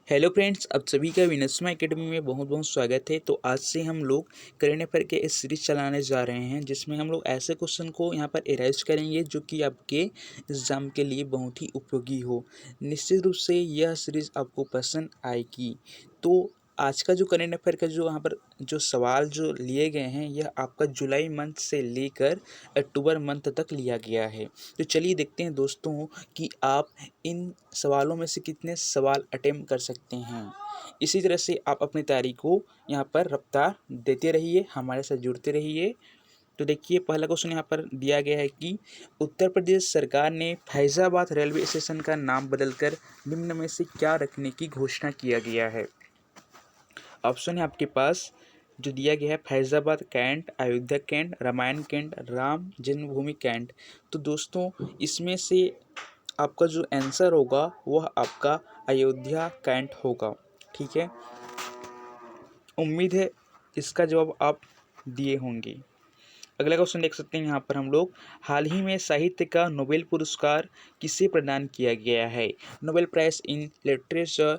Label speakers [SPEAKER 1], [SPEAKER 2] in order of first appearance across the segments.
[SPEAKER 1] Hello friends, आप सभी का विनस्मा एकेडमी में बहुत बहुत स्वागत है। तो आज से हम लोग करंट अफेयर के इस सीरीज चलाने जा रहे हैं जिसमें हम लोग ऐसे क्वेश्चन को यहाँ पर एराइज करेंगे जो कि आपके एग्ज़ाम के लिए बहुत ही उपयोगी हो। निश्चित रूप से यह सीरीज आपको पसंद आएगी। तो आज का जो करंट अफेयर का जो यहाँ पर जो सवाल जो लिए गए हैं यह आपका जुलाई मंथ से लेकर अक्टूबर मंथ तक लिया गया है। तो चलिए देखते हैं दोस्तों कि आप इन सवालों में से कितने सवाल अटेम्प्ट कर सकते हैं। इसी तरह से आप अपनी तैयारी को यहाँ पर रफ्तार देते रहिए, हमारे साथ जुड़ते रहिए। तो देखिए पहला क्वेश्चन यहाँ पर दिया गया है कि उत्तर प्रदेश सरकार ने फैज़ाबाद रेलवे स्टेशन का नाम बदलकर निम्न में से क्या रखने की घोषणा किया गया है। ऑप्शन है आपके पास जो दिया गया है Faizabad cantt, Ayodhya cantt, Ramayan cantt, Ram Janmabhoomi cantt. तो दोस्तों इसमें से आपका जो आंसर होगा वह आपका अयोध्या कैंट होगा। ठीक है, उम्मीद है इसका जवाब आप दिए होंगे। अगला क्वेश्चन देख सकते हैं यहाँ पर हम लोग, हाल ही में साहित्य का नोबेल पुरस्कार किसे प्रदान किया गया है। नोबेल प्राइज इन लिटरेचर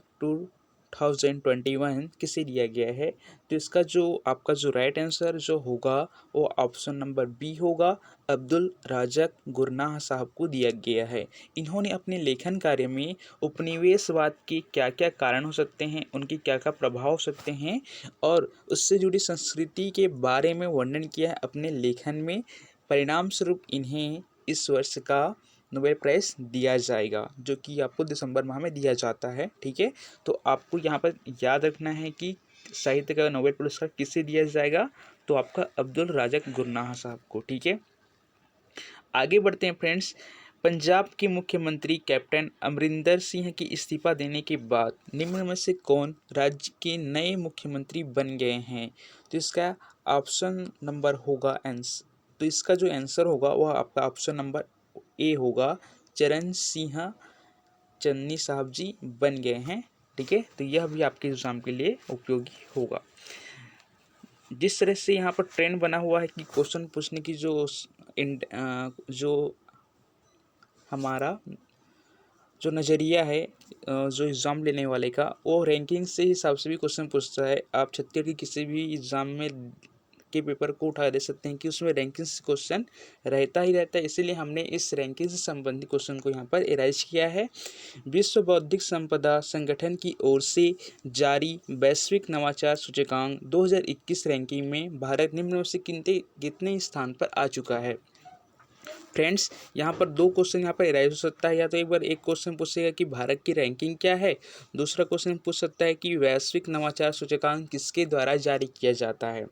[SPEAKER 1] 2021 किसे दिया गया है। तो इसका जो आपका जो राइट आंसर जो होगा वो ऑप्शन नंबर बी होगा, अब्दुल राज़क गुरनाह साहब को दिया गया है। इन्होंने अपने लेखन कार्य में उपनिवेशवाद के क्या क्या कारण हो सकते हैं, उनके क्या क्या प्रभाव हो सकते हैं और उससे जुड़ी संस्कृति के बारे में वर्णन किया है अपने लेखन में। परिणाम स्वरूप इन्हें इस वर्ष का नोबेल प्राइज़ दिया जाएगा जो कि आपको दिसंबर माह में दिया जाता है। ठीक है, तो आपको यहाँ पर याद रखना है कि साहित्य का नोबेल पुरस्कार किसे दिया जाएगा, तो आपका अब्दुल राज़क गुरनाह साहब को। ठीक है, आगे बढ़ते हैं फ्रेंड्स। पंजाब के मुख्यमंत्री कैप्टन अमरिंदर सिंह के इस्तीफा देने के बाद निम्न में से कौन राज्य के नए मुख्यमंत्री बन गए हैं। तो इसका ऑप्शन नंबर होगा तो इसका जो आंसर होगा वह आपका ऑप्शन नंबर ए होगा, चरण सिंह चन्नी साहब जी बन गए हैं। ठीक है, तो यह भी आपके एग्जाम के लिए उपयोगी होगा। जिस तरह से यहाँ पर ट्रेंड बना हुआ है कि क्वेश्चन पूछने की जो हमारा जो नज़रिया है जो एग्ज़ाम लेने वाले का वो रैंकिंग से हिसाब से भी क्वेश्चन पूछता है। आप छत्तीसगढ़ की किसी भी एग्ज़ाम में के पेपर को उठा दे सकते हैं कि उसमें रैंकिंग से क्वेश्चन रहता ही रहता है। इसीलिए हमने इस रैंकिंग से संबंधित क्वेश्चन को यहाँ पर एराइज किया है। विश्व बौद्धिक संपदा संगठन की ओर से जारी वैश्विक नवाचार सूचकांक 2021 रैंकिंग में भारत निम्न में से कितने स्थान पर आ चुका है। फ्रेंड्स यहाँ पर दो क्वेश्चन यहाँ पर एराइज हो सकता है। या तो एक बार एक क्वेश्चन पूछेगा कि भारत की रैंकिंग क्या है, दूसरा क्वेश्चन पूछ सकता है कि वैश्विक नवाचार सूचकांक किसके द्वारा जारी किया जाता है।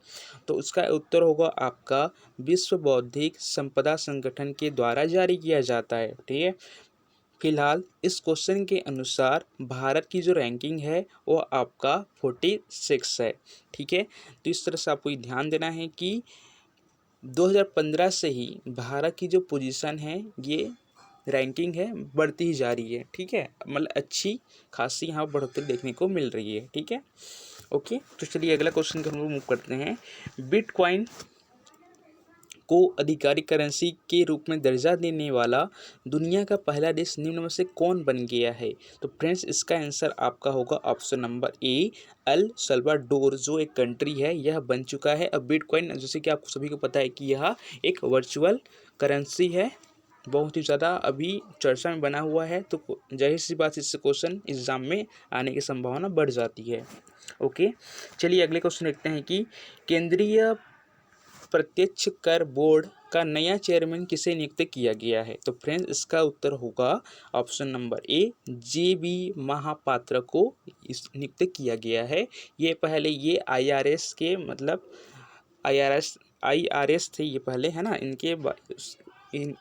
[SPEAKER 1] तो उसका उत्तर होगा आपका विश्व बौद्धिक संपदा संगठन के द्वारा जारी किया जाता है। ठीक है, फिलहाल इस क्वेश्चन के अनुसार भारत की जो रैंकिंग है वो आपका 46 है। ठीक है, तो इस तरह से आपको ध्यान देना है कि 2015 से ही भारत की जो पोजीशन है ये रैंकिंग है बढ़ती ही जा रही है। ठीक है, मतलब अच्छी खासी यहाँ बढ़ोतरी देखने को मिल रही है। ठीक है, ओके, तो चलिए अगला क्वेश्चन हम लोग मूव करते हैं। बिटकॉइन को आधिकारिक करेंसी के रूप में दर्जा देने वाला दुनिया का पहला देश निम्न में से कौन बन गया है। तो फ्रेंड्स इसका आंसर आपका होगा ऑप्शन नंबर ए, अल सल्वाडोर जो एक कंट्री है यह बन चुका है। अब बिटकॉइन जैसे कि आप सभी को पता है कि यह एक वर्चुअल करेंसी है, बहुत ही ज़्यादा अभी चर्चा में बना हुआ है। तो जाहिर सी बात इससे क्वेश्चन एग्जाम में आने की संभावना बढ़ जाती है। ओके, चलिए अगले क्वेश्चन देखते हैं कि केंद्रीय प्रत्यक्ष कर बोर्ड का नया चेयरमैन किसे नियुक्त किया गया है। तो फ्रेंड्स इसका उत्तर होगा option number A, J B. Mahapatra को नियुक्त किया गया है। ये पहले ये आईआरएस के मतलब आईआरएस थे ये पहले, है ना।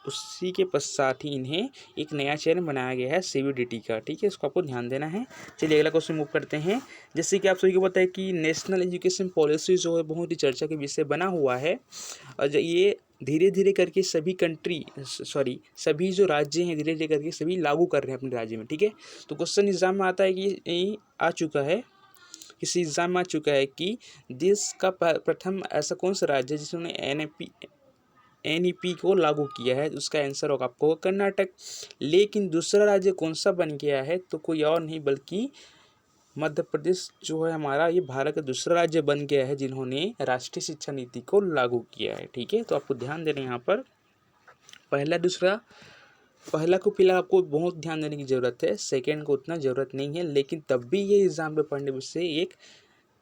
[SPEAKER 1] उसी के पश्चात ही इन्हें एक नया चेयरमैन बनाया गया है सीबीडीटी का। ठीक है, इसको आपको ध्यान देना है। चलिए अगला क्वेश्चन मूव करते हैं। जैसे कि आप सभी को पता है कि नेशनल एजुकेशन पॉलिसी जो है बहुत ही चर्चा के विषय बना हुआ है और ये धीरे धीरे करके सभी जो राज्य हैं धीरे धीरे करके सभी लागू कर रहे हैं अपने राज्य में। ठीक है, तो क्वेश्चन एग्जाम में आता है कि ये आ चुका है, किसी एग्जाम में आ चुका है कि देश का प्रथम ऐसा कौन सा राज्य है जिसने एनईपी को लागू किया है। उसका आंसर होगा आपको कर्नाटक। लेकिन दूसरा राज्य कौन सा बन गया है, तो कोई और नहीं बल्कि मध्य प्रदेश जो है हमारा, ये भारत का दूसरा राज्य बन गया है जिन्होंने राष्ट्रीय शिक्षा नीति को लागू किया है। ठीक है, तो आपको ध्यान देना है यहाँ पर पहला दूसरा, पहला को फिलहाल आपको बहुत ध्यान देने की ज़रूरत है, सेकेंड को उतना ज़रूरत नहीं है, लेकिन तब भी ये एग्ज़ाम में पढ़ने से एक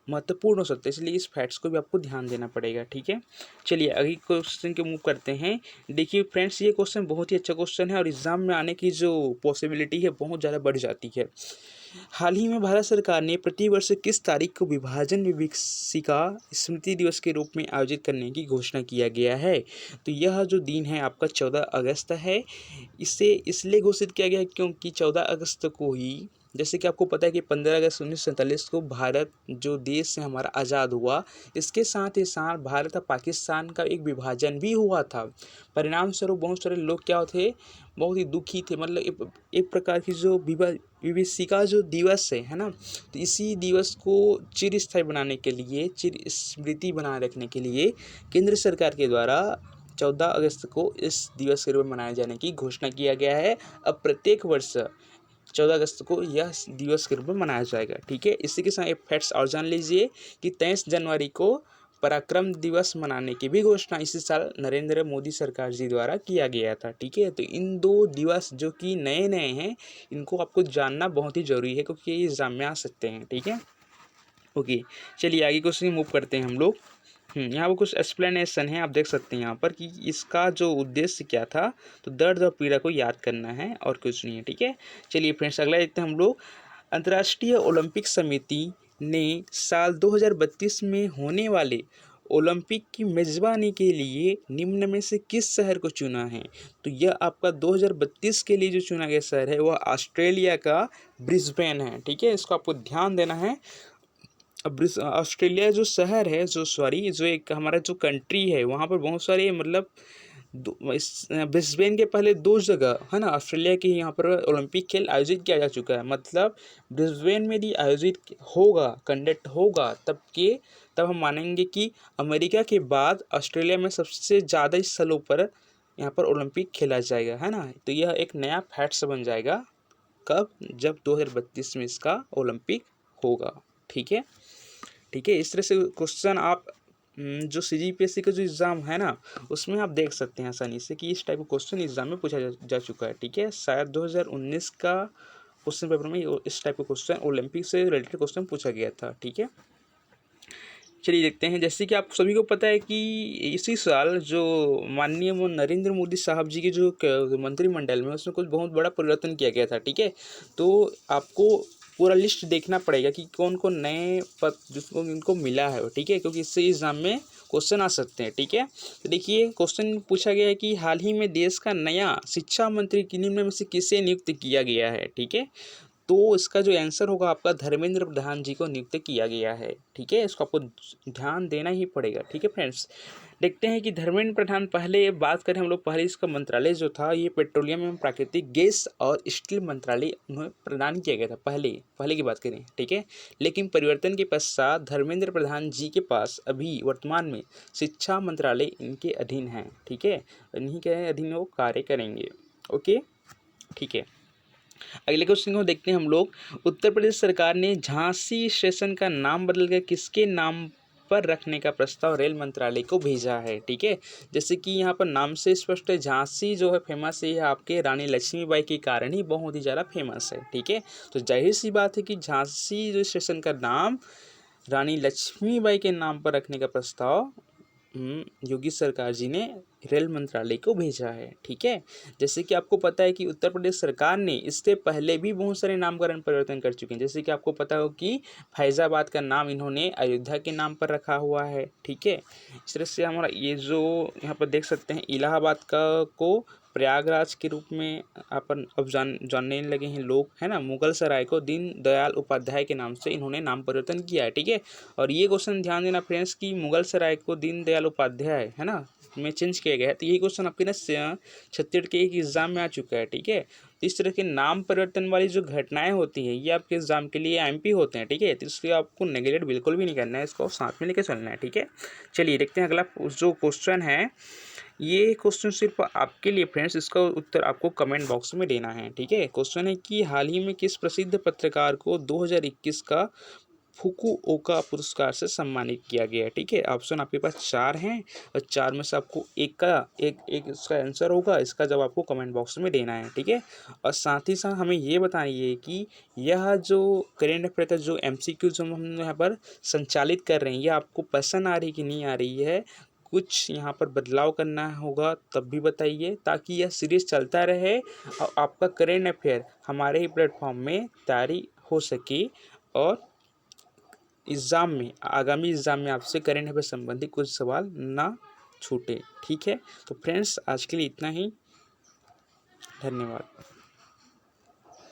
[SPEAKER 1] महत्वपूर्ण हो सकता है, इसलिए इस फैक्ट्स को भी आपको ध्यान देना पड़ेगा। ठीक है, चलिए अगले क्वेश्चन के मूव करते हैं। देखिए फ्रेंड्स, ये क्वेश्चन बहुत ही अच्छा क्वेश्चन है और एग्जाम में आने की जो पॉसिबिलिटी है बहुत ज़्यादा बढ़ जाती है। हाल ही में भारत सरकार ने प्रतिवर्ष किस तारीख को विभाजन विभीषिका स्मृति दिवस के रूप में आयोजित करने की घोषणा किया गया है? तो यह जो दिन है आपका 14 अगस्त है। इसे इसलिए घोषित किया गया है क्योंकि 14 अगस्त को ही, जैसे कि आपको पता है कि 15 अगस्त 1947 को भारत जो देश से हमारा आज़ाद हुआ, इसके साथ ही साथ भारत और पाकिस्तान का एक विभाजन भी हुआ था। परिणाम स्वरूप बहुत सारे लोग क्या थे, बहुत ही दुखी थे, मतलब एक प्रकार की जो विभीषिका जो दिवस है ना, तो इसी दिवस को चिरस्थायी बनाने के लिए, चिर स्मृति बनाए रखने के लिए केंद्र सरकार के द्वारा 14 अगस्त को इस दिवस के रूप में मनाए जाने की घोषणा किया गया है। अब प्रत्येक वर्ष 14 अगस्त को यह दिवस के रूप में मनाया जाएगा। ठीक है, इसी के साथ एक फैक्ट्स और जान लीजिए कि 23 जनवरी को पराक्रम दिवस मनाने की भी घोषणा इसी साल नरेंद्र मोदी सरकार जी द्वारा किया गया था। ठीक है, तो इन दो दिवस जो कि नए नए हैं, इनको आपको जानना बहुत ही जरूरी है क्योंकि ये एग्जाम में आ सकते हैं। ठीक है, ओके, चलिए आगे क्वेश्चन मूव करते हैं हम लोग। यहाँ पर कुछ एक्सप्लेनेशन है, आप देख सकते हैं यहाँ पर कि इसका जो उद्देश्य क्या था, तो दर्द और पीड़ा को याद करना है और कुछ नहीं है। ठीक है, चलिए फ्रेंड्स अगला देखते हैं हम लोग। अंतर्राष्ट्रीय ओलंपिक समिति ने साल 2032 में होने वाले ओलंपिक की मेजबानी के लिए निम्न में से किस शहर को चुना है? तो यह आपका 2032 के लिए जो चुना गया शहर है वह ऑस्ट्रेलिया का ब्रिस्बेन है। ठीक है, इसको आपको ध्यान देना है। अब ऑस्ट्रेलिया जो शहर है, जो एक हमारा जो कंट्री है, वहाँ पर बहुत सारे मतलब ब्रिस्बेन के पहले दो जगह है ना ऑस्ट्रेलिया के यहाँ पर ओलंपिक खेल आयोजित किया जा चुका है। मतलब ब्रिस्बेन में यदि आयोजित होगा, कंडक्ट होगा, तब हम मानेंगे कि अमेरिका के बाद ऑस्ट्रेलिया में सबसे ज़्यादा स्थलों पर यहाँ पर ओलंपिक खेला जाएगा, है ना। तो यह एक नया फैक्ट्स बन जाएगा, कब? जब 2032 में इसका ओलंपिक होगा। ठीक है, ठीक है, इस तरह से क्वेश्चन आप जो CGPSC का जो एग्ज़ाम है ना, उसमें आप देख सकते हैं आसानी से कि इस टाइप का क्वेश्चन एग्ज़ाम में पूछा जा चुका है। ठीक है, शायद 2019 का क्वेश्चन पेपर में इस टाइप का क्वेश्चन ओलंपिक से रिलेटेड क्वेश्चन पूछा गया था। ठीक है, चलिए देखते हैं। जैसे कि आप सभी को पता है कि इसी साल जो माननीय नरेंद्र मोदी साहब जी के जो मंत्रिमंडल में, उसमें कुछ बहुत बड़ा परिवर्तन किया गया था। ठीक है, तो आपको पूरा लिस्ट देखना पड़ेगा कि कौन कौन नए पद जिसको इनको मिला है। ठीक है, क्योंकि इससे एग्जाम में क्वेश्चन आ सकते हैं। ठीक है, तो देखिए क्वेश्चन पूछा गया है कि हाल ही में देश का नया शिक्षा मंत्री निम्न में से किसे नियुक्त किया गया है? ठीक है, तो इसका जो आंसर होगा आपका धर्मेंद्र प्रधान जी को नियुक्त किया गया है। ठीक है, इसको आपको ध्यान देना ही पड़ेगा। ठीक है फ्रेंड्स, देखते हैं कि धर्मेंद्र प्रधान, पहले बात करें हम लोग, पहले इसका मंत्रालय जो था ये पेट्रोलियम एवं प्राकृतिक गैस और स्टील मंत्रालय उन्हें प्रदान किया गया था, पहले की बात करें। ठीक है, लेकिन परिवर्तन के पश्चात धर्मेंद्र प्रधान जी के पास अभी वर्तमान में शिक्षा मंत्रालय इनके अधीन है। ठीक है, इन्हीं के अधीन वो कार्य करेंगे। ओके, ठीक है, अगले क्वेश्चन को देखते हैं हम लोग। उत्तर प्रदेश सरकार ने झांसी स्टेशन का नाम बदलकर किसके नाम पर रखने का प्रस्ताव रेल मंत्रालय को भेजा है? ठीक है, जैसे कि यहाँ पर नाम से स्पष्ट है, झांसी जो है फेमस है आपके रानी लक्ष्मीबाई के कारण ही बहुत ही ज़्यादा फेमस है। ठीक है, तो जाहिर सी बात है कि झांसी जो स्टेशन का नाम रानी लक्ष्मीबाई के नाम पर रखने का प्रस्ताव योगी सरकार जी ने रेल मंत्रालय को भेजा है। ठीक है, जैसे कि आपको पता है कि उत्तर प्रदेश सरकार ने इससे पहले भी बहुत सारे नामकरण परिवर्तन कर चुके हैं। जैसे कि आपको पता हो कि फैज़ाबाद का नाम इन्होंने अयोध्या के नाम पर रखा हुआ है। ठीक है, इस तरह से हमारा ये जो यहाँ पर देख सकते हैं इलाहाबाद को प्रयागराज के रूप में अपन अब जानने लगे हैं लोग, है ना। मुगल सराय को दीन दयाल उपाध्याय के नाम से इन्होंने नाम परिवर्तन किया है। ठीक है, और ये क्वेश्चन ध्यान देना फ्रेंड्स कि मुगल सराय को दीन दयाल उपाध्याय, है ना, में चेंज किया गया है। तो यही क्वेश्चन आपके ना छत्तीसगढ़ के एक एग्जाम में आ चुका है। ठीक है, तो इस तरह के नाम परिवर्तन वाली जो घटनाएं होती हैं ये आपके एग्जाम के लिए MP होते हैं। ठीक है, तो इसलिए आपको नेगलेक्ट बिल्कुल भी नहीं करना है, इसको साथ में लेके चलना है। ठीक है, चलिए देखते हैं अगला जो क्वेश्चन है ये क्वेश्चन सिर्फ आपके लिए फ्रेंड्स, इसका उत्तर आपको कमेंट बॉक्स में देना है। ठीक है, क्वेश्चन है कि हाल ही में किस प्रसिद्ध पत्रकार को 2021 का फुकुओका पुरस्कार से सम्मानित किया गया है। ठीक है, ऑप्शन आपके पास 4 हैं और 4 में से आपको एक इसका आंसर होगा। इसका जवाब आपको कमेंट बॉक्स में देना है। ठीक है, और साथ ही साथ हमें ये बताइए कि यह जो करेंट अफेयर का जो एमसीक्यू जो हम यहाँ पर संचालित कर रहे हैं, ये आपको पसंद आ रही कि नहीं आ रही है, कुछ यहाँ पर बदलाव करना होगा तब भी बताइए, ताकि यह सीरीज चलता रहे और आपका करेंट अफेयर हमारे ही प्लेटफॉर्म में तैयारी हो सके और एग्ज़ाम में, आगामी एग्ज़ाम में आपसे करेंट अफेयर संबंधित कुछ सवाल ना छूटे। ठीक है, तो फ्रेंड्स आज के लिए इतना ही। धन्यवाद।